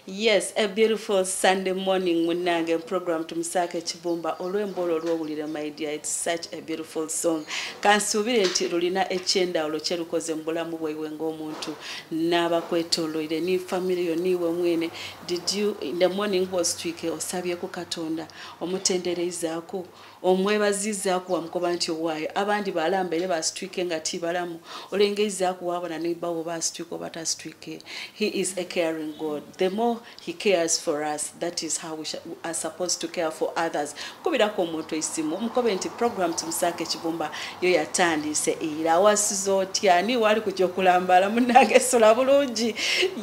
Yes, a beautiful Sunday morning munange program tumusake Kibumba olwembolo olwobulire my dear. It's such a beautiful song. Kansubire nti lulina ekyenda olokyerukoze mbulamu bwewe ng'omuntu n'abakwetolloire ni family yo niwe mwene. Did you in the morning was twike osabye ku Katonda omutenderezaako omwebazizaako wamukoba nti owaayo abandi balambere basitwike nga tibalamu olengeizaako wabona nebawo basitwike obatasitwike. He is a caring God. The more he cares for us, that is how we are supposed to care for others. Kubirako omuntu isimu omukobe nti program tumusake Kibumba yo yatandise era wasizo otyani wali kujja okulambala munange sula bulungi.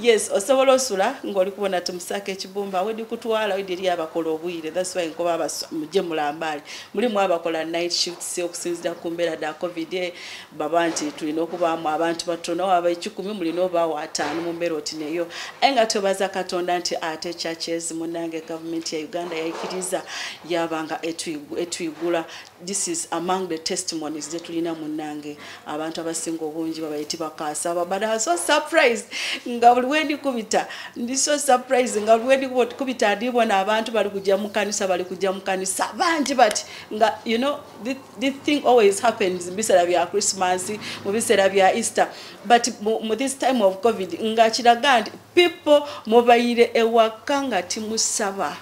Yes, osobola osula ng'oli kubona tumusake Kibumba wedi kutwala wedi eri abakola obwire. That's why nkoba muje mulambale mulimu abakola night shifts okusinzira ku mbeera da covid baba nti tulina okubaamu abantu batono aba 10 mulina obaawo 5 mu mbeera oti neyo enga tobaza Katonda nti ate churches munange government ya Uganda yaikiriza yabanga etuyigula. This is among the testimonies that tulina munange abantu abasinga obungi babayiti bakasa but I was so surprised nga buli wendi kubita ndi so surprised nga buli wendi kubita ndibona abantu bali kujja mu kanisa bangi but nga you know this thing always happens bisera bya Christmas mu bisera bya Easter but this time of covid nga kiraga people mobayire ewakanga timusaba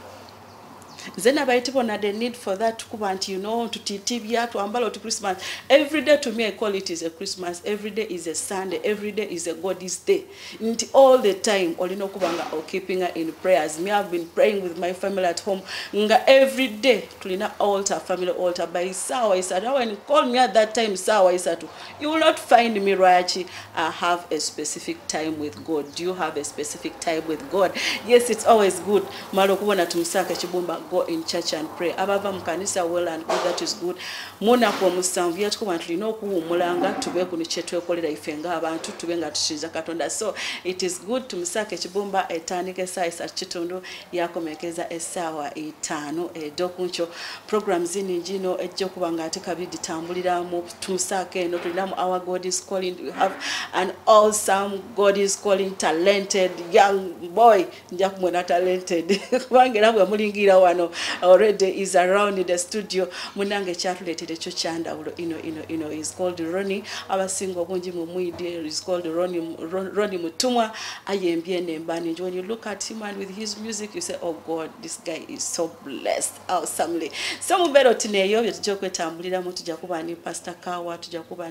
then abaitibona the need for that kuba nti you know tutitibya tuambala to Christmas every day. To me I call it is a Christmas, every day is a Sunday, every day is a God's day. Nti all the time olino kubanga or keeping her in prayers. Me have been praying with my family at home nga every day tulina altar, family altar by sawa isatu. When you call me at that time sawa isatu, you will not find me Rachi. I have a specific time with God. Do you have a specific time with God? Yes, it's always good malo kubona tumusaka Kibumba go in church and pray. Abava mukanisa well and good, that is good. Muna kwa musanvu yatukuba tulina okuwumulanga tube ku nichetwe kolera ifenga abantu tube nga tushiza Katonda. So it is good tumusake Kibumba etandike saa isa kitundu yakomekeza esawa 5 edokuncho programs zini njino ejjo kubanga ate kabidi tambulira mu tumusake no tulina mu Our God is Calling. We have an awesome God is Calling talented young boy nja kumwena talented kubangera bwe mulingira wano already is around in the studio munange chatulated echo chanda ulo ino is called Ronnie abasingo bungi mu mwide is called Ronnie Mutumwa ayembye nembani. When you look at him and with his music you say oh God, this guy is so blessed awesomely. So mubero tineyo byetujja kwetambulira mu tujja kuba ni Pastor Kawa tujja kuba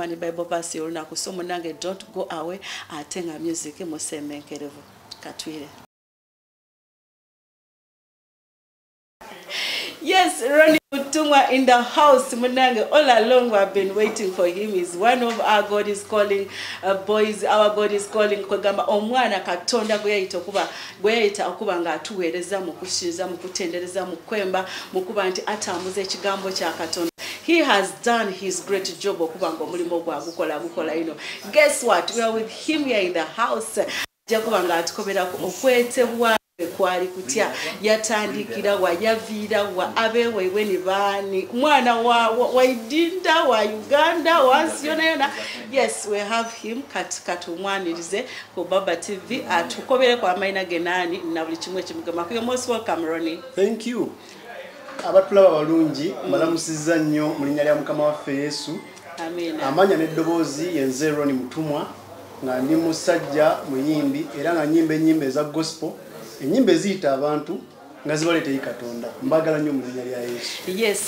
ni Bible verse olunaku. So munange don't go away atenga music musemenkerevu katwire. Yes, Ronnie Mutumwa in the house. Munange, all along we have been waiting for him. He's one of our God is Calling boys. Our God is Calling kwegamba omwana Katonda gweyita okuba nga atuweereza mu kushinza mu kutendereza mu kwemba mu kuba nti atambuza ekigambo kya Katonda. He has done his great job okuba nga omulimo gukola ino. Guess what? We are with him here in the house. Jakuba nga atukobera okwetebwa kwali kutya yatandikira wayavira wa abewe weni bani mwana wa Idinda wa Uganda wansi yona. Yes, we have him katumwanirize ku Baba TV atukobere kwa maina genani na buli kimwe kimugama. You're most welcome Ronnie. Thank you. Abatulaba balungi malamusiza nnyo mu linnya lya Mukama waffe Yesu. Amen. Amanya n'eddoboozi yenze Ronnie Mutumwa nga ndi musajja muyimbi era nga nyimba eza gospel. Enyimbe ziyita abantu nga zibaleeta Katonda. Mbagala nnyo mu linnya lya Yesu. Yes.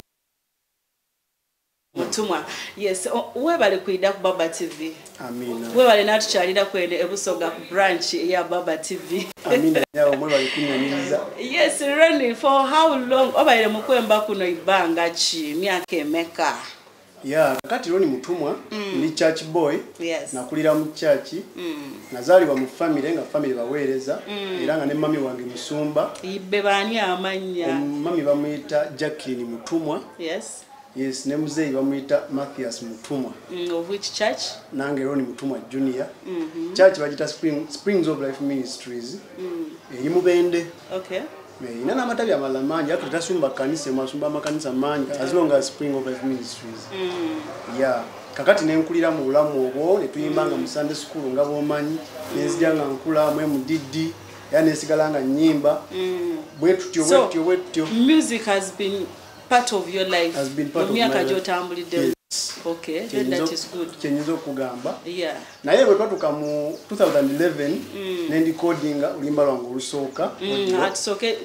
Mutumwa. Yes, webale kuida ku Baba TV. Amina. Webale natukyalira kwene ebusoga ku branch ya Baba TV. Amina. Yawo mwebale kunyumiriza. Yes, Ronnie, for how long obaire mukwemba kuno ibanga ki myaka emeka? Yeah, kakati Ronnie Mutumwa ndi church boy. Yes. Nakulira mu church. Nazalibwa mu family nga family baweereza era nga ne mami wange musumba. Ibbe bani amanya. Mami bamuyita Jacqueline Mutumwa. Yes. Yes, ne muzeyi bamuyita Matthias Mutumwa. Of which church? Nange Ronnie Mutumwa Junior. Church bagita Springs of Life Ministries. Eri Mubende. Okay. Ina na matabi amala mangi atutasumba kanisa masumba makanisa mangi as long as Spring of Life Ministries. Yeah. kakati nenkulira mu bulamu obwo ne tuyimbanga mu Sunday school nga bwomanyi nenzija nga nkula mwe mu diddi era nesigala nga nnyimba bwe tutyo music has been part of your life mu myaka gy'otambulidde. Okay, then that is good. Kyenyiza okugamba. Yeah. Naye bwe twatuka mu 2011 n'endicodinga oluyimba lwange olusooka.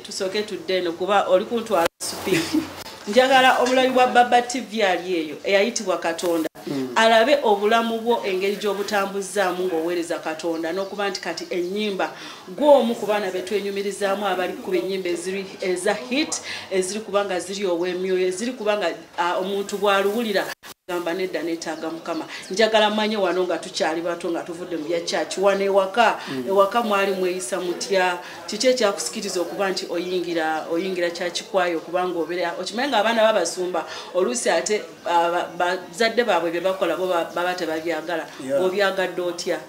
Tusooke tudde eno kuba oli kuntwala speed. Njagala omulabi wa Baba TV ali eyo eyayitibwa Katonda alabe obulamu bwo engeri gy'obutambuzaamu ng'oweereza Katonda n'okuba nti kati ennyimba gw'omu ku baana be twenyumirizaamu abali kuba ennyimba eza hit eziri kubanga ziri ow'emyoyo eziri kubanga omuntu bw'aluwulira gamba nedda neetaaga Mukama. Njagala manye wano nga tukyali bato nga tuvudde mu bya church wano ewaka mwali mweyisa mutya kiki ekyakusikiriza okuba nti oyingira church kwayo kubanga obeera okimanyi nga abaana babasumba oluusi ate bazadde baabwe bye bakola bo baba tebabyagala obyagadde otya?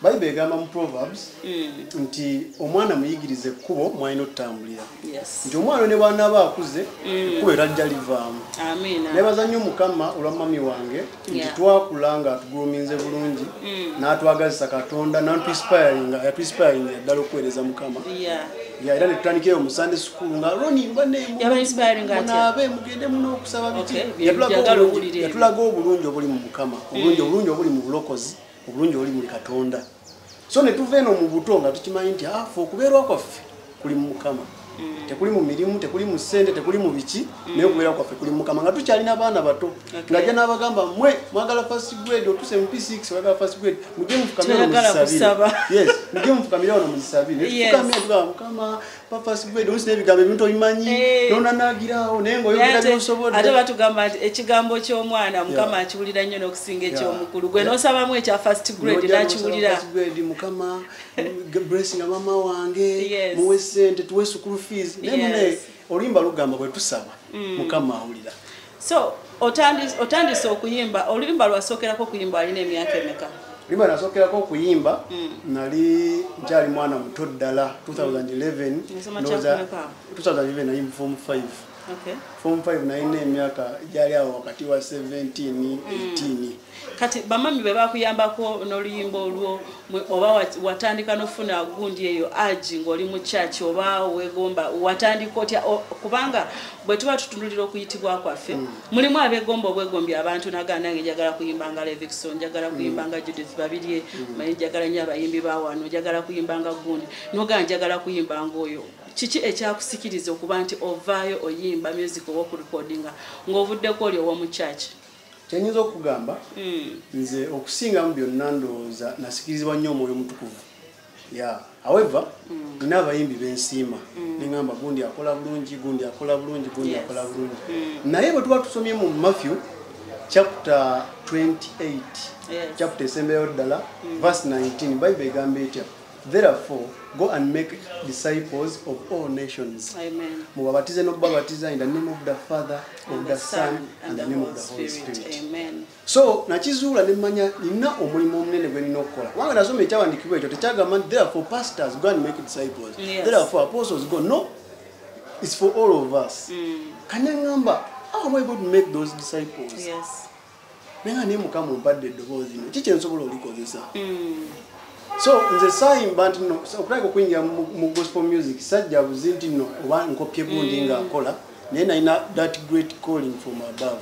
Bible egamba mu Proverbs nti omwana muyigirize ekkubo mwalina okutambulira. Nti omwana ne bw'anaaba akuze ekkubo erajja livaamu. Neebaza nnyo Mukama olwa mami wange nti twakula nga atuguluminze bulungi n'atwagazisa Katonda yatwispiringa ddala okuweereza Mukama. Era ne tutandikirayo mu Sunday school nga Roni munaabe mugende muno okusaba biti. Yatulaga obulungi obuli mu Mukama, obulungi obuli mu bulokozi, obulungi obuli mu Katonda. So ne tuva eno mu buto nga tukimanyi nti afu okubeerwa kwaffe kuli mu Mukama. Tekuli mu mirimu, tekuli mu ssente, tekuli mu biki, naye okubeera kwaffe kuli mu Mukama. Nga tukyalina abaana bato ng'ajja n'abagamba mmwe mwagala first grade otuse mu P6 mwagala first grade mujje mufukamire muzisabire. Yes, mujje mufukamire wano muzisabire. Ne tufukamira tugamba Mukama pa first grade oluusi n'ebigambo ebintu obimanyi n'onaanaagirawo naye ng'oyogera by'osobodde. Ate batugamba nti ekigambo ky'omwana Mukama akiwulira nnyo n'okusinga eky'omukulu. Gwe n'osabamu ekya first grade n'akiwulira. Mukama blessing mama wange muwe ssente tuwe school fees nemune oluyimba lugamba bwe tusaba Mukama awulira. So otandise okuyimba oluyimba lwasookerako okuyimba alina emyaka emeka? Oluyimba nasookerako okuyimba nali nkyali mwana muto ddala 2011 nali form 5. Form 5 nalina emyaka gyali awo wakati wa 17-18. Kati bamami bwe bakuyambako n'oluyimba olwo oba watandika n'ofuna gundi eyo aji ng'oli mu church oba weegomba watandika otya kubanga bwe tuba tutunulira okuyitibwa kwaffe mulimu abeegomba obwegombi abantu naganda nange njagala kuyimbanga Levikson njagala kuyimbanga Judith Babirye manyi njagala nnyo abayimbi ba wano njagala kuyimbanga gundi noga njagala kuyimbanga oyo. Kiki ekyakusikiriza okuba nti ovaayo oyimba music oba okurecordinga ng'ovuddeko oli ow'omu church? Kyenyinza okugamba nze okusingamu byonna ndowooza nasikirizibwa nnyo omwoyo omutukuvu. However nina abayimbi bensiima neŋŋamba gundi akola bulungi gundi akola bulungi gundi akola bulungi. Naye bwe tuba tusomye mu Matthew chapter 28 chapter esembeyo ddala verse 19 Bible egamba etya? Therefore, go and make disciples of all nations. Amen. Mubabatize n'okubabatiza in the name of the Father, of the Son, and the name of the Holy Spirit. Amen. So, nakizuula ne mmanya nina omulimu omunene gwe nina okukola. Kubanga nasoma ekyawandiikibwa ekyo tekyagamba nti therefore pastors go and make disciples. Therefore apostles go. No, it's for all of us. Kane ngamba, how am I going to make those disciples? Yes. Nenga ne Mukama ompadde eddoboozi lino. Kiki ensobola olikozesa? So nze sayimba nti no okulaba okuyingira mu gospel music sajja buzi nti no oba nkopye gundi nga akola naye nalina that great calling from above.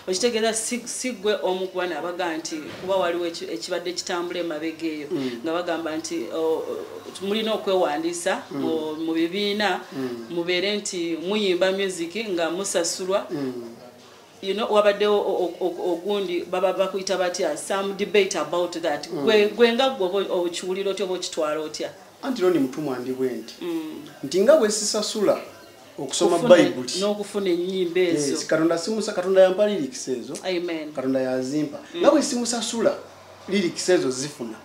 Okitegeeza sigwe omu ku bana abaga nti kuba waliwo ekibadde kitambula emabega eyo nga bagamba nti mulina okwewandiisa mu bibiina mubeere nti muyimba music nga musasulwa. You know, wabaddewo ogundi baba bakuyita batya some debate about that. Gwe nga gwe okiwulira otya oba okitwala otya? Anti Roni Mutumwa ndi bwe nti nga bwe sisasula okusoma Bible n'okufuna ennyimba ezo. Yes, Katonda yampa lyrics ezo. Amen. Katonda yazimpa. Nga bwe simusasula lyrics ezo zifuna.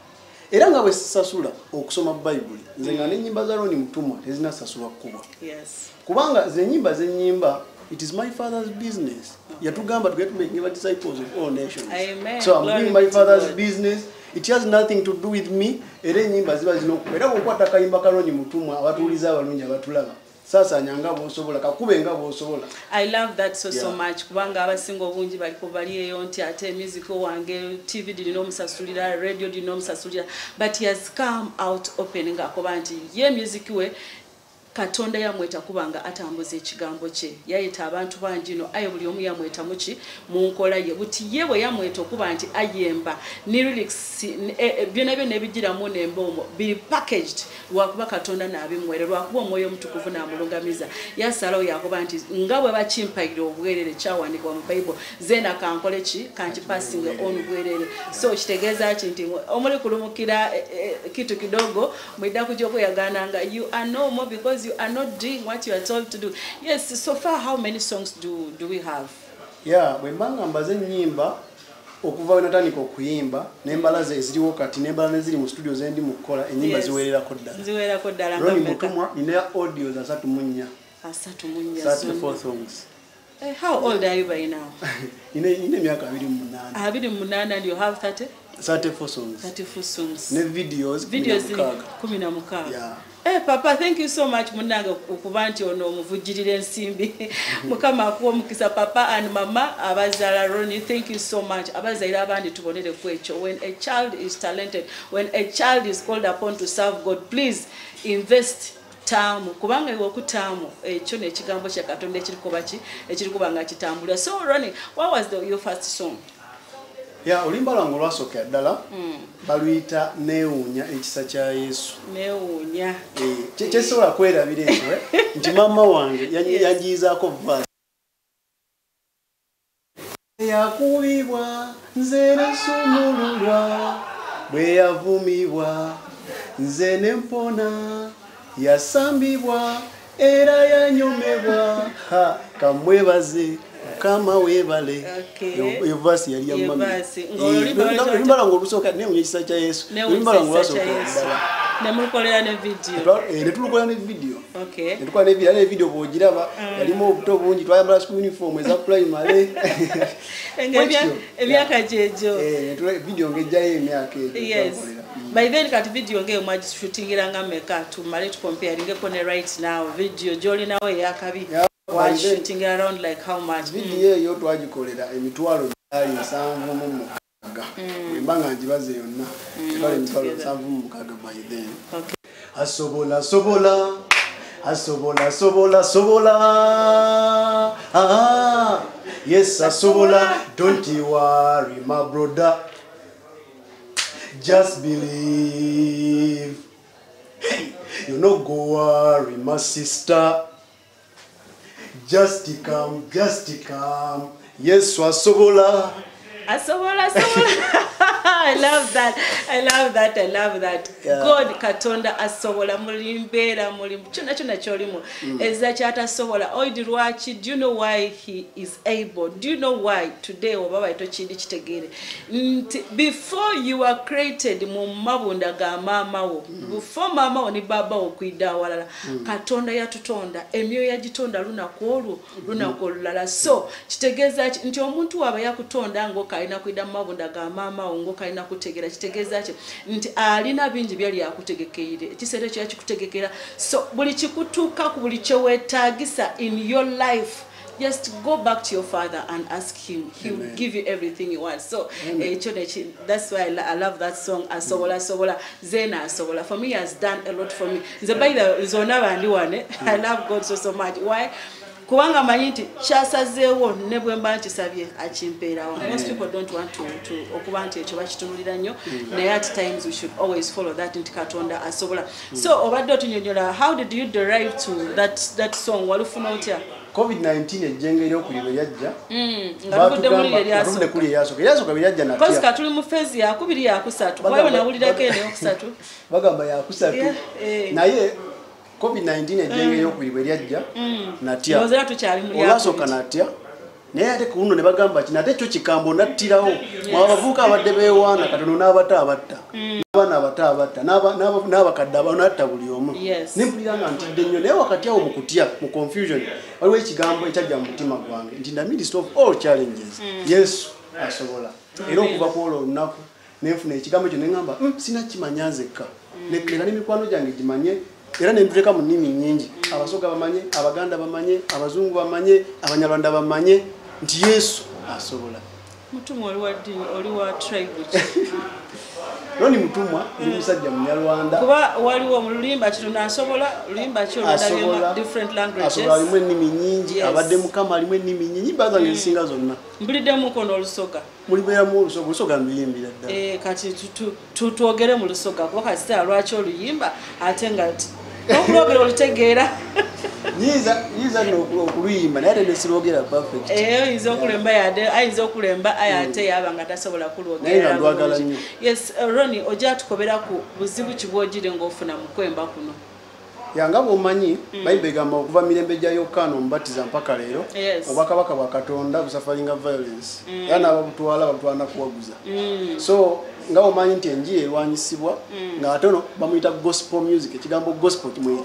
Era nga bwe sisasula okusoma Bible nze nga n'ennyimba za Roni Mutumwa tezinasasulwa kkuba. Yes. Kubanga z'ennyimba z'ennyimba it is my Father's business. Yatugamba to get making disciples of all nations. Amen. So I'm doing my Father's business. It has nothing to do with me. Era ennyimba ziba zino era bw'okwata kayimba ka Roni Mutumwa abatuuliza abalungi abatulaba sasa nyanga bosobola kakube nga bosobola. I love that so much kubanga abasingo bungi baliko bali eyo nti ate music wange TV dino musasulira radio dino musasulira but he has come out opening akoba nti ye music we Katonda yamweta kubanga atambuza ekigambo kye yayita abantu bangi no ayo buli omu yamweta muki mu nkola ye buti yewe yamweta okuba nti ayemba ni lyrics byonna byonna ebigiramu n'emboomo biri packaged lwakuba Katonda n'abimwere lwakuba omwoyo omutukuvu n'amulungamiza yasalawo yakuba nti nga bwe bakimpayira obwerere kyawandiikibwa mu Bible zena kankole ki kankipasinge on bwerere so kitegeeza ki nti omuli kulumukira kitu kidogo mwidda kujokweyagananga you are no more because you are not doing what you are told to do. Yes, so far how many songs do we have? Yeah, bwembanga mbaze nyimba okuva wenatandika okuyimba nembala ze ziriwo kati nembala neziri mu studio zendi mukola enyimba ziwererako ddala. Ziwererako ddala nga mutumwa nina audios 34. 34 songs. How old are you by now? Ine myaka 28. 28 and you have 34 songs. 34 songs. Ne videos 16. Yeah. Papa, thank you so much munanga okubanti ono omuvujirira ensimbi. Mukama akuwa mukisa papa and mama abazala Ronnie, thank you so much. Abazaira abandi tubonere kwecho. When a child is talented, when a child is called upon to serve God, please invest tamu kubanga iwo kutamu ekyo ne kigambo kya Katonda ekirikuba nga kitambula. So Ronnie, what was your first song? Yeah, olimba lwangu lwasooka ddala baluyita neewuunya ekisa kya Yesu. Neewuunya. Kyesobola kwerabira ekyo nti mama wange yanjiizaako vaasi. Yakubibwa nze nasumululwa bwe yavumibwa nze ne mpona yasambibwa era yanyomebwa kamwebaze kama webale yovasi yali ya mama olimba ngo lusoka ne unyisa cha Yesu olimba ngo lusoka ne mukolera ne video ne tulukola ne video okay ne tukola ne video bojiraba yalimo obuto bungi twayambala school uniform eza primary emyaka jejo ne video ngejayo emyaka yes by then kat video nge mwaji shootingira nga meka tumale to comparing ko ne right now video joli nawe yakabi was shooting around like how much video yo twagikolera emitwalo ali 7 mbanga njibaze yonna ebale emitwalo 7 by then okay asobola yes asobola don't you worry my brother just believe you no go worry my sister just come yes asobola I love that yeah. God Katonda asobola mulimbera mulim chona cholimo eza chata sobola oidi rwachi. Do you know why he is able? Do you know why today obaba ito chindi chitegere before you were created mu mabunda ga mama wo before mama wo ni baba wo kwida walala Katonda yatutonda emyo yagitonda lunakolala so kitegeza nti omuntu waba yakutonda ngo kaina kwida mabunda ga mama wo ngo kaina kutegera kitegeza nti alina bingi byali yakutegekeire ekisere kya kikutegekera so buli kikutuka ku buli kyewetagisa in your life just go back to your father and ask him. He will give you everything you want. So that's why I love that song asobola zena asobola for me has done a lot for me. I love God so much. Why? Kubanga manyiti kyasazeewo ne bwemba nkisabye akimpeerawo. Most people don't want to okuba nti ekyo bakitunulira nnyo naye at times we should always follow that nti Katonda asobola. So obadde otunyonyola how did you derive to that song walufuna otya? COVID-19 ejjengera okuli yajja batugamba kuli yasoka byajja natya kozi katuli mu phase ya 2 ya 3 kwayo nawulirako ene okusatu bagamba ya 3 naye COVID-19 ejjengera okuli yajja natya yozera tukyali muri yasoka natya naye ate kuno ne bagamba kinate cyo kikambo nattirawo mwabavuka abadde beewaana katono n'abata abatta abana abata abatta n'abakadde abanatta buli omu nempuliranga nti ddennyo naye wakati awo mu kutya mu confusion waliwo ekigambo ekyajja mu mutima gwange nti in the midst of all challenges Yesu asobola era okuva ku olwo olunaku nenfuna ekigambo ekyo neŋŋamba sina kimanya nzekka nekkera n'emikwano gyange gimanye era ne ntuleka mu nnimi nnyingi abasoga bamanye abaganda bamanye abazungu bamanye abanyarwanda bamanye nti Yesu asobola. Mutumwa oli wa tribe Roni mutumwa ni musajja munyarwanda kuba waliwo mu lulimba kino nasobola lulimba kyo ndabye different languages asobola alimu ennimi nnyingi abadde mukama alimu ennimi nnyingi baza ngesinga zonna mbuliddemu kono olusoga mulibeeramu olusoga mbiyimbira ddala kati tutwogere mu lusoga kuba kasita lwaki oluyimba ate nga okulogera olutegeera Yiza n'okuluyimba naye ate nesirwogera perfect. Oyinza okulemba ate yaba nga tasobola kulwogera. Yes, Ronnie, ojja tukobera ku buzibu ki bw'ogire ng'ofuna mu kwemba kuno? Yanga bw'omanyi Bayibuli egamba okuva mirembe gya Yokaana Omubatiza mpaka leero obwakabaka bwa Katonda busafaringa violence era n'ababutwala babutwala kuwaguza. So nga omanyi nti enjiri erwanyisibwa nga ate ono bamuyita gospel music. Ekigambo gospel kimwe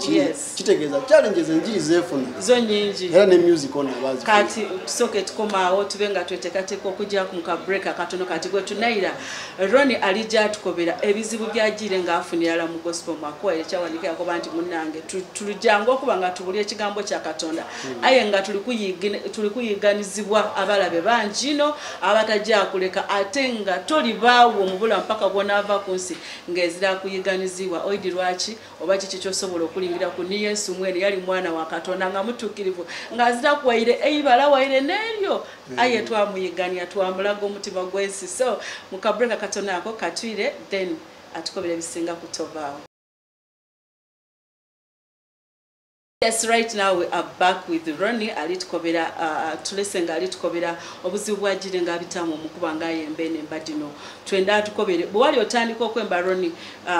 kitegeeza challenges enjiri zeefuna zo nyingi era ne music ono abazi kati tusoke tukomaawo tube nga tweteekateeka okujja mu kabreak akatono kati gwe tunaira Ronnie alijja atukobera ebizibu by'ajire ng'afunira mu gospel mwakuwa ekyawandiika yakoba nti munnange tulujjanga okuba nga tubuli ekigambo kya Katonda aye nga tuli kuyiganizibwa abalabe bangi no abatajja kuleka ate nga toli baawo omubula mpaka bw'onaava ku nsi ng'ezira kuyiganizibwa oidi lwaki oba kiki ky'osobola okulingira ku ni Yesu mwene yali mwana wa Katonda nga mutuukirivu ng'azira kuwaire eibala waire n'eryo aye twamuyigania twamulaga omutima gw'ensi so mu kabreka katono ako katwire then atukobera ebisinga kutovaawo. Yes, right now we are back with Ronnie alitukobera tulesenga alitukobera obuzibu bwajire nga bitamu mukuba ngayembe nembadino twenda atukobere bwali otandika okwemba Ronnie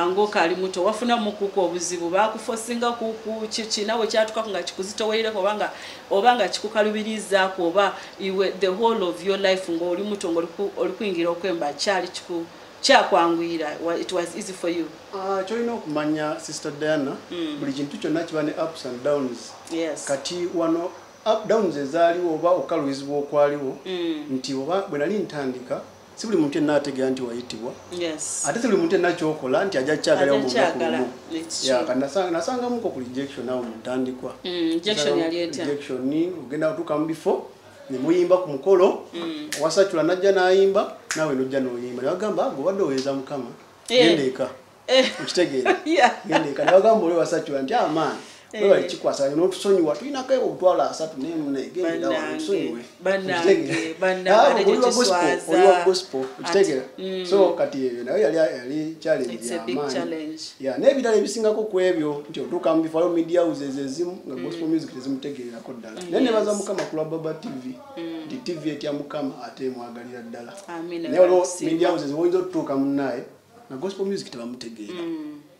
ngoka ali muto wafuna mukuko obuzibu bakufosinga ku chichi nawe kyatuka nga kikuzitoweire obanga kikukalubiriza ko oba iwe the whole of your life ngo oli muto ngo oli okwemba kyali kiku chakwangwira it was easy for you. Choino kumanya Sister Diana buli kintu kyonna kiba ne ups and downs. Yes. Kati wano up downs ezaaliwo oba okalwizibwa okwaliwo nti oba bwe nali ntandika si buli muntu n'ategeera nti wayitibwa. Yes. Ate si buli muntu n'akyokola nti ajja kyagala mu mukulu. Ya kanasanga muko ku rejection awo mutandikwa. Rejection yali eta. Rejection ni ugenda kutuka mu before ne muyimba ku mukolo wasachula najja n'ayimba nawe nojja n'oyimba bagamba gobadde oweza mukama gendeka ukitegeera gendeka bagamba oli wasachula nti amaani wewe kikwasa n'otusonyiwa tulina kayo obutwala 3 n'emune gendera watusonyiwe banange oli gospel ukitegeera so kati ebyo nawe yali challenge ya n'ebitala ebisingako ku ebyo nti otuuka mu bifalo media houses ezimu nga gospel music tezimutegeerako ddala naye ne baza mukama ku Baba TV di TV etya mukama ate mwagalira ddala naye olwo media houses woyinza otutuuka munnaye na gospel music tebamutegeera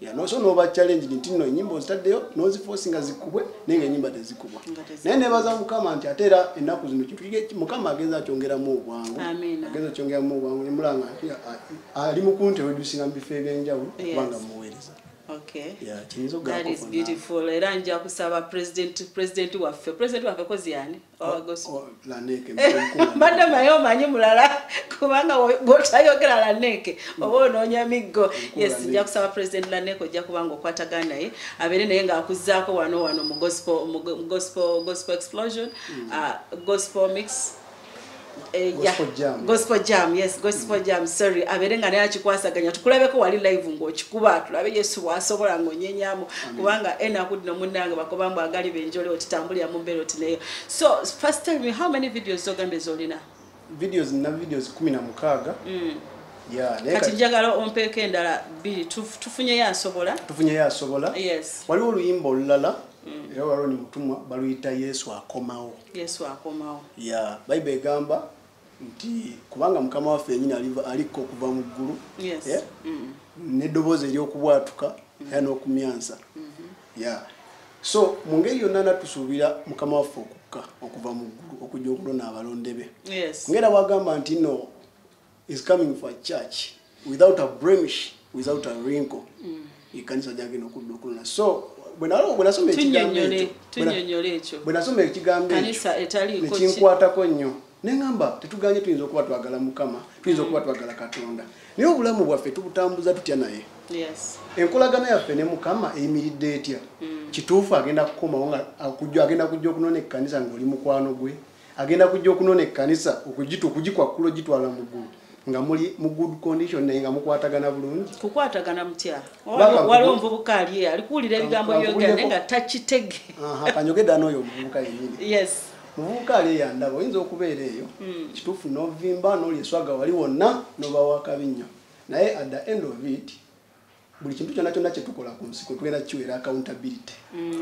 ya no so no ba challenge nti no nyimbo zitaddeyo no ziforcinga zikubwe nenge nyimba tezikubwa naye ne baza mukama nti atera enaku zino kitu mukama agenza akyongera mu obwangu agenza akyongera mu obwangu nemulanga ali mukunte wedusinga mbife ebyenjawulo kubanga muweereza. Okay. Yeah, that is beautiful. Era nja kusaba president waffe kozi yani gospel Laneke banda mayo manyi mulala kubanga gotayogera Laneke oba ononya miggo. Yes, nja kusaba president Laneke ojja kubanga okwatagana ye abere naye nga akuzaako wano mu gospel explosion gospel mix gospel jam yes gospel jam sorry aberenga naye akikwasaganya tukulabeko wali live ng'okikuba tulabe Yesu wasobola ng'onyenyamu kubanga enakudino munnange bakobamba agali benjole otitambulira mu mbeera otineyo. So first tell me how many videos zogambe zolina? Videos 16 yeah kati njagala ompeeko endala 2 tufunye yasobola yes waliwo oluyimba olulala era waliwo ni mutumwa baluyita Yesu akomawo yeah Bayibuli egamba nti kubanga mukama waffe yenyini aliko okuva mu ggulu n'eddoboozi ery'okubwatuka era n'okumyansa yeah so mu ngeri yonna natusuubira mukama waffe okukka okuva mu ggulu okujja okulona abalonde be ngera bwagamba nti no is coming for a church without a blemish without a wrinkle ikanisa lyagenda okudda okulona so bwenasoma ekigambo ekyo nekinkwatako nnyo nengamba tetuganye tuyinza okuba twagala Mukama tuyinza okuba twagala Katonda naye obulamu bwaffe tubutambuza tutya naye enkolagana yaffe ne Mukama eyimiridde etya kituufu agenda kukomawo nga agenda kujja okunona ekkanisa ng'oli mukwano gwe agenda kujja okunona ekkanisa okugikwakkula ogitwala mu ggulu nga muli mu good condition naye nga mukwatagana bulungi kukwatagana mutya waliwo omuvubuka ali alikuwulira ebigambo byogera naye nga takitege kanyogedda n'oyo omuvubuka yennyini muvubuka ali eyandaba oyinza okubeera eyo kituufu n'ovimba n'oli eswaga wali wonna n'obawa akabi nnyo naye at the end of it buli kintu kyonna kyonna kye tukola ku nsi tugenda kiweera accountability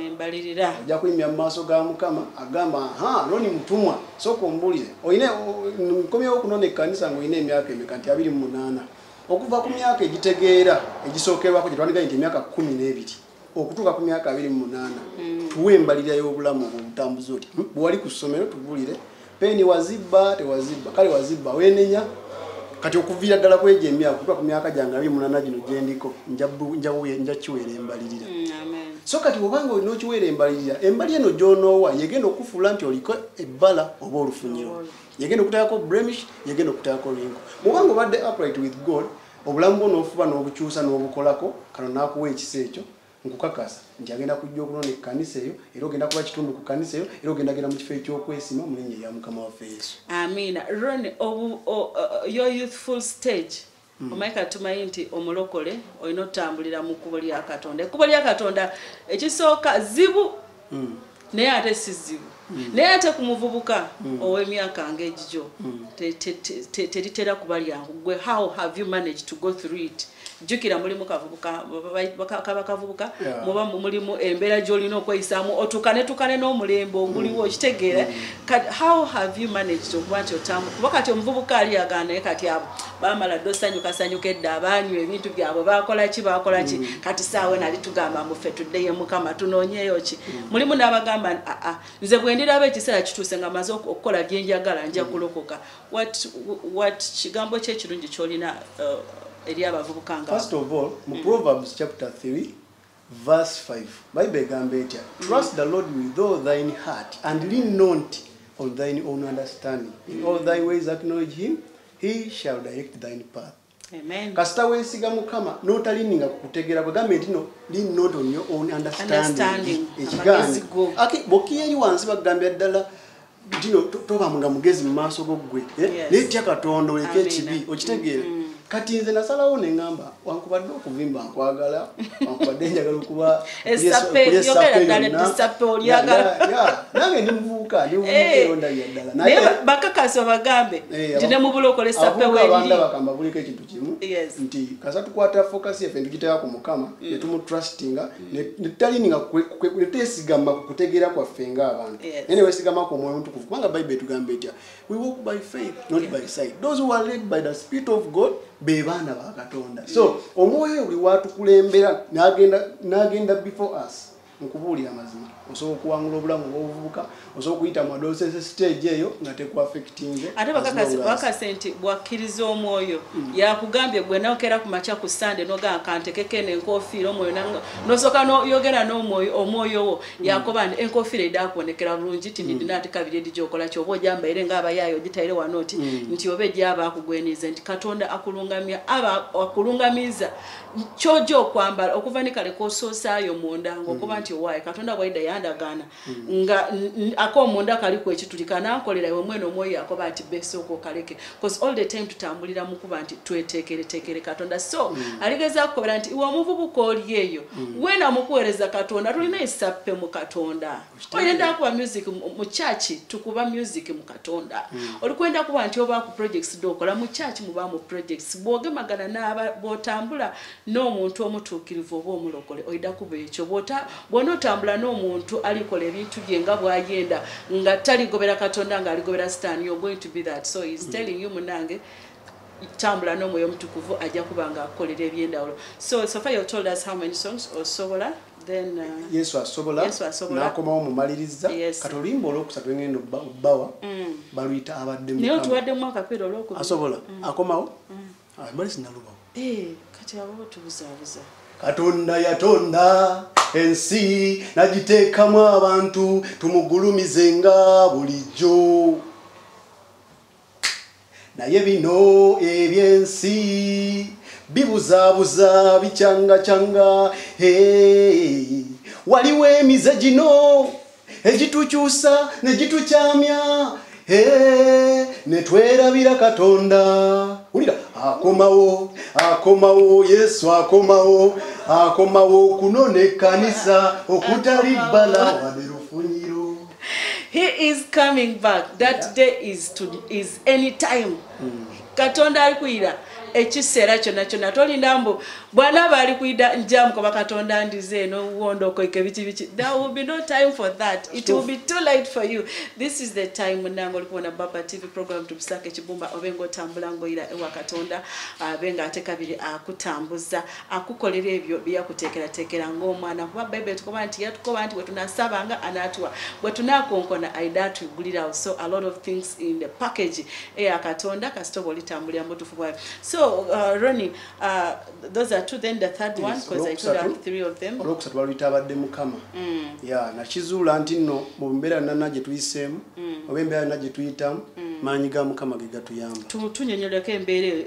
embalirira ojja kuyimya mu maaso ga Mukama agamba loni mutumwa sooka ombulire oyina nkomyewo okunona ekkanisa ng'olina emyaka emeka nti 28 okuva ku myaka egitegeera egisookerwako gye twandika nti emyaka 12 okutuuka ku myaka 28 tuwe embalirira y'obulamu obutambuza oti bwe wali ku ssomero tubulire peeni wazibba tewazibba kale wazibba weenenya kati okuviira ddala kwegyo emyaka okutuuka ku myaka gyange 28 gino gyendiko nja kiweera embalirira so kati obanga olina okiweera embali eno gy'onoowa yegenda okufuula nti oliko ebbala oba olufunyiro yegenda okuteekako blemish yegenda okuteekako lingo bwobanga obadde upright with God obulamu bwo n'ofuba n'obukyusa n'obukolako kano n'akuwa ekisa ekyo nkukakasa nti agenda kujja okunona ekkanisa eyo era ogenda kuba kitundu ku kkanisa eyo era ogenda genda mu kifo ekyokwesima mu linnya erya Mukama waffe Yesu. Amina. Ron, your youthful stage omaika tumanyi nti omulokole olina otambulira mu kkubo lya Katonda. Ekkubo lya Katonda ekisooka zibu naye ate si zibu. Naye ate ku muvubuka ow'emyaka ng'egigyo teritera kuba lyangu. Gwe how have you managed to go through it? Jukira mulimu kavubuka kavubuka muba mulimu embeera gy'olina okweyisaamu otukane n'omulembe oguliwo okitegeera. How have you managed okuba nti otambu kuba kati omuvubuka ali agaana naye kati abo baamala dde osanyukaedde abanywa ebintu byabwe bakola ki kati saawe nali tugamba muffe tuddeyo Mukama tunoonyeyo ki mulimu n'abagamba nze bwe ndiraba ekiseera kituuse nga maze okukola bye njagala nja kulokoka. What kigambo kye kirungi ky'olina First of all, Proverbs chapter 3, verse 5. Bible gambe etya, trust the Lord with all thine heart and lean not on thine own understanding. In all thy ways acknowledge him, he shall direct thine path. Amen. Kasita weesiga Mukama n'otalininga kukutegeera bwegambe nti no lean not on your own understanding. Ekigaana bw'okkiya eri wansi bagambya ddala dino toba nga mugezi mu maaso g'oggwe naye tya Katonda oleke ekibi okitegeere. Kati nze nasalawo ne ngamba wankubadde okuvimba nkwagala wankubadde njagala okuba nange ndi muvubuka ndiondayo ddala naye bakakasa bagambe nti ne mu bulokole sape weeriri bakamba buliko ekintu kimu nti kasa tukwata focus yaffe tugiteeka ku Mukama ne tumutrustinga ne talininga neteesigama ku kutegeera kwaffe ng'abantu naye ne weesigama ku Mwoyo Mutukuvu kubanga Bible etugamba etya we walk by faith not by sight. Those who are led by the Spirit of God be baana ba Katonda. So omwoyo buli watukulembera n'agenda before us nkubuulira amazima osobola okuwangula obulamu bw'obuvubuka osobola okuyita mu adolescence stage eyo nga tekuaffectinze ate bakakase nti bwakkiriza omwoyo yakugambye gwe naokera ku makya ku Sunday n'ogamba kantekeko n'enkofiira omwoyo n'osooka n'oyogera n'omwoyo wo yakoba nti enkofiira edda akuonekera bulungi ti ndina ate kabiri edi gy'okola ki oba ogyambaire ng'abayaayo ogitaire wano nti oba ejyaba akugwenize nti Katonda akulungamiza ky'ojja okwambala okuva ne kale k'osoosaayo munda ng'okuba nti owaaye Katonda bw'ayida yandagaana nga ak'omunda kaliku ekitulika nankolera iwe mwene omwoyo yakoba ati besooka okaleke because all the time tutambulira mu kuba nti tweteekereteekere Katonda so aligeza kukobera nti iwe omuvubuka oli eyo wena mukuweereza Katonda tulina esappe mu Katonda oyenda kuba music mu church tukuba music mu Katonda olikwenda kuba nti oba ku projects dokola mu church muba mu projects bwogemagana n'aba botambula n'omuntu omutuukirivu oba omulokole oyida kuba ekyo bw'onootambula n'omuntu alikola ebintu bye nga bw'agenda nga taligobera Katonda nga aligobera Satan, you're going to be that. So he's telling you munange tambula n'omwoyo omutukuvu ajja kuba nga akolera ebyendawulo. So far you told us how many songs osobola then Yesu asobola n'akomawo mumaliriza kati oluyimba olwokusatu ngendo bbawa baluyita abadde Mukama naye tuwaddemu akapiira olwokubiri asobola akomawo mbali sinalubawo kati abo tubuzaabuza Katonda yatonda ensi nagiteekamu abantu tumugulumizenga bulijjo naye bino ebyensi bibuzabuza bichanga waliwo emize gino egitukyusa ne gitukyamya netwerabira Katonda ulira akomawo Yesu akomawo kunone kanisa okutali bala waberufunyiro. He is coming back. That day is any time. Katonda alikuira ekiseera kyonna tolinda mbu bwana bali kuida njamu kwa Katonda ndize no wondo ko bichi. There will be no time for that. It will be too late for you. This is the time munango likuona Baba TV program Tumusake Kibumba obengo tambula ngoira ewa Katonda benga atekabiri akutambuza akukolera ebyo bya kutekera ng'omwana kuba Bible tukoba nti yatukoba nti wetunasabanga anatwa bwetunakonkona aida tugulira. So a lot of things in the package eya Katonda kasitobo litambulira mbutufu bwa. So Ronnie, those are two, then the third one, because I told you 3 of them. Olwokusatu balwitabadde Mukama. Yeah, nakizuula nti nno mu mbeera nana gye tuyiseemu oba embeera nana gye tuyitamu maanyi ga Mukama ge gatuyamba. Tunyonyoleko embeera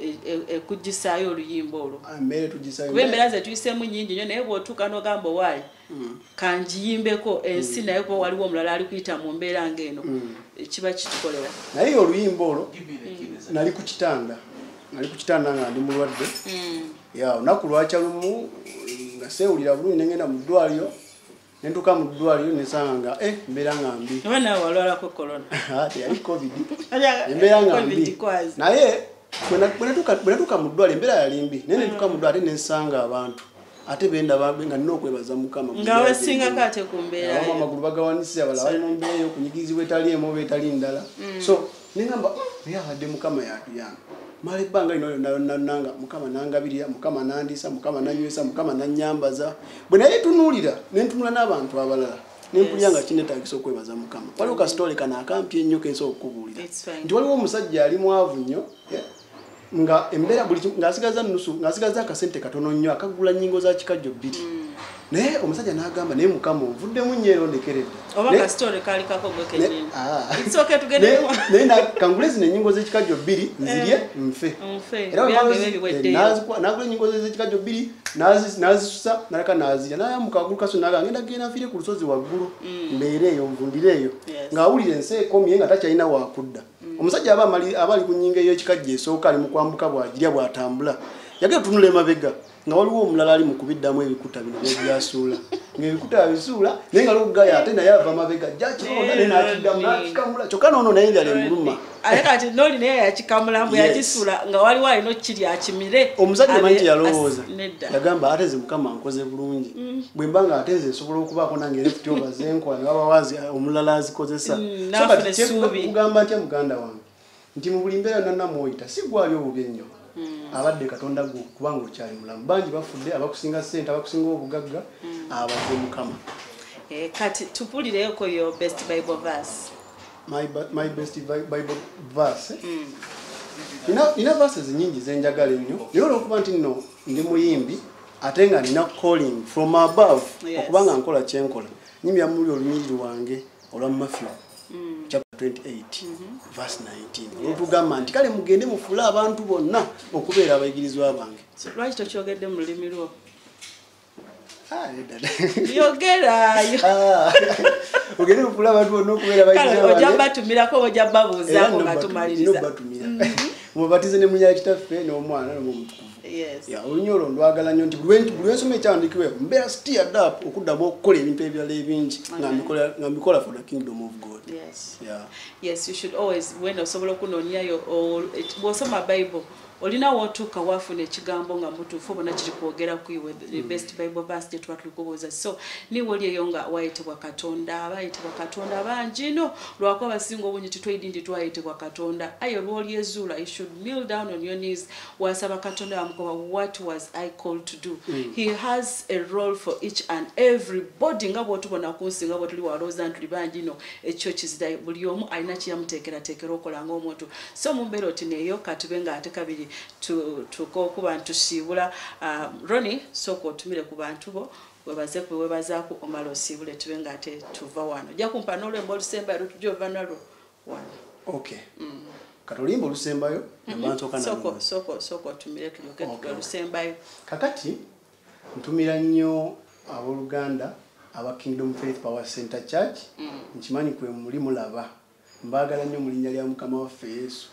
ekuggisaayo oluyimba olwo. Embeera tugisaayo. Kuba embeera ze tuyiseemu nnyingi nnyo naye bw'otuuka n'ogamba owaayi kanjiyimbeko ensi naye kuba waliwo omulala ali kuyita mu mbeera ng'eno kiba kitukolera. Naye oluyimba olwo nali ku kitanda nga ndi mulwadde. Ya olunaku lwakya lumu nga seewulira bulungi ne ngenda mu ddwaliro ne ntuuka mu ddwaliro ne nsanga nga mbeera nga mbi. Oba nawe walwalako corona? Teyali covid. Embeera nga mbi. Naye bwe natuuka mu ddwaliro embeera yali mbi. Naye ne ntuuka mu ddwaliro ne nsanga abantu ate benda nga nina okwebaza Mukama. Nga wesingako ate ku mbeera eyo. Amagulu bagawanise abala bali mu mbeera eyo okunyigizibwa etali emu oba etali ndala. So ne ngamba naye abadde Mukama yatuyamba. Mali banga ino nanga Mukama nangabirira Mukama nandisa Mukama nanywesa Mukama nanyambaza bwe naye tunulira nentumula n'abantu abalala nempulya kinetaagisa okwebaza Mukama. Waliwo ka story kana akampi ennyo kenso okukubulira nti waliwo omusajja ali mwavu nnyo nga embeera buli ngasigaza nusu ngasigaza akasente katono nnyo akagula nnyingo za kikajjo 2 naye omusajja n'agamba naye Mukama ovuddemu nnyo erondekeredde oba ka story kali kako gwe kenyini. It's okay tugende naye nakangulezi n'ennyingo z'ekikajjo 2 nzirye nfe era nagula ennyingo z'ekikajjo 2 nazisusa naleka nazirya nayamuka agulu kaso naga ngenda genda nfire ku lusozi waggulu mbeera eyo nvundire eyo ng'awulira ensi ekomye nga takyalina wakudda. Omusajja abali ku nnyingo ey'ekikajjo esooka ali mu kwambuka bw'agirya bw'atambula yagenda tunula emabega nga waliwo omulala ali mu kubiddamu ebikuta bino byasuula ng'ebikuta bisuula naye nga lugaya ate naye ava mabega jakibonda naye n'akiddamu n'akikamula kyokka noono naye enjala emuluma. Ate kati noli naye yakikamula mbu yakisuula nga waliwo alina okukirya akimire. Omusajja manti yalowooza yagamba ate nze Mukama nkoze bulungi bwe mba nga ate nze nsobola okubaako nange erefuti oba zenkola ne wabawazi omulala azikozesa. So kati kugamba ntya muganda wange nti mu buli mbeera yonna namwoyita si gwali obubi ennyo abadde Katonda gwo kubanga okyali mulamu. Bangi bafudde abakusinga ssente abakusinga obugagga abadde Mukama. Kati tupulireko your best Bible verse. My best Bible verse. Nina verses nyingi zenjagala ennyo naye olw'okuba nti nno ndi muyimbi ate nga nina calling from above okubanga nkola kyenkola nyimbira muli olunyiri lwange olwa Matthew chapter 28 verse 19 olutugamba nti kale mugende mufuule abantu bonna okubeera abayigirizwa bange. Lwaki tokyogedde mu lulimi lwo? Yogerayo. Ogende mufuule abantu bonna okubeera abayigirizwa bange. Ojja batumirako ojja babuuzaako nga tumaliriza. Mubatize ne munya kitaffe n'omwana n'omutukuvu. Yes. Ya olunyolo ndwagala nnyo nti buli ensoma ekyandikiweeko mbeera stirred up okuddamu okukola ebintu ebirala ebingi nga mbikola for the kingdom of God. Yes. Yeah. Yes, you should always when osobola okunoonyayo bw'osoma Bible olina wotuuka wafuna ekigambo nga mutuufu bona kiri kwogera kuiwe the best Bible verse gye tuba tulikubuuza. So niwe oli eyo nga wayitibwa Katonda abayitibwa Katonda bangi no lwako abasinga obungi titwedindi twayitibwa Katonda ayo lwoli ezuula you should kneel down on your knees wasaba Katonda wamukoba what was I called to do. He has a role for each and everybody nga bwotubona ku nsi nga bwotuli walooza ntuli bangi no ekyo kizira buli omu alina kiyamuteekerateekera okola ng'omuntu. So mumbeera oti neeyo katube nga ate kabiri tuko ku bantu siibula. Ronnie sooka otumire ku bantu bo webaze kwewebazaako omala osiibule tube nga ate tuva wano ojja kumpa n'olwemba olusembayo lutujja ova nalwo wano. Okay. katolimba olusembayo nabansoka na soko tumire kiloke olusembayo kakati ntumira nnyo abooluganda aba Kingdom Faith Power Center Church nkimanyi kwe muli mulaba mbagala nnyo mu linnya lya Mukama waffe Yesu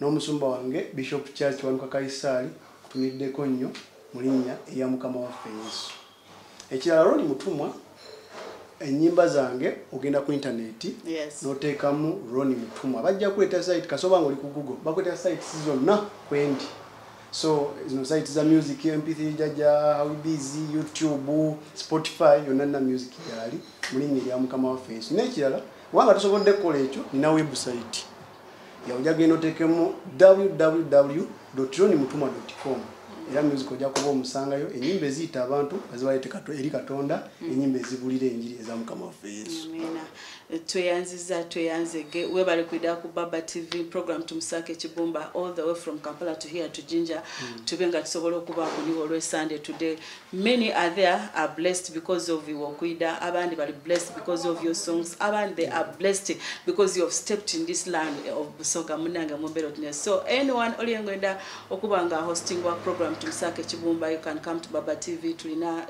n'omusumba wange Bishop Church wanuka Kaisali kutumiddeko nnyo mu linnya erya Mukama waffe Yesu ekirala Ronnie Mutumwa enyimba zange ogenda ku internet noteekamu Ronnie Mutumwa bajja kuleeta site kasoba ngoli ku Google bakweta site zonna kwendi so zino site za music MP3 jaja how busy YouTube Spotify yonna music yali mulinnya lya Mukama waffe Yesu n'ekirala wanga tosobodde kukola ekyo nina website yawuja genda oteekemu www.ronniemutumwa.com era music ojja kuba omusangayo enyimba eziyita abantu bazibalete eri Katonda enyimba ezibulira enjiri eza Mukama waffe Yesu. Amina. Tweyanzege webale kwida ku Baba TV program tumusake Kibumba all the way from Kampala to here to Jinja tubenga tusobola okuba kuniwo olwe Sunday today. Many are there are blessed because of you okwida abandi bali blessed because of your songs abandi they are blessed because you have stepped in this land of Busoga munanga mumbero tune. So anyone oliyengenda okuba nga hosting wa program tumusake Kibumba you can come to Baba TV tulina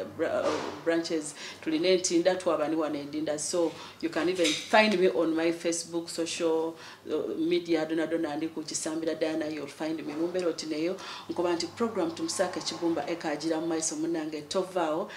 branches tulina Ntinda twabani wana Ndinda so you can even find me on my Facebook social media dona ndi ku Kisambira Diana you'll find me mumbero tineyo nkoba nti program tumusake Kibumba ekajira mu maiso munange tovao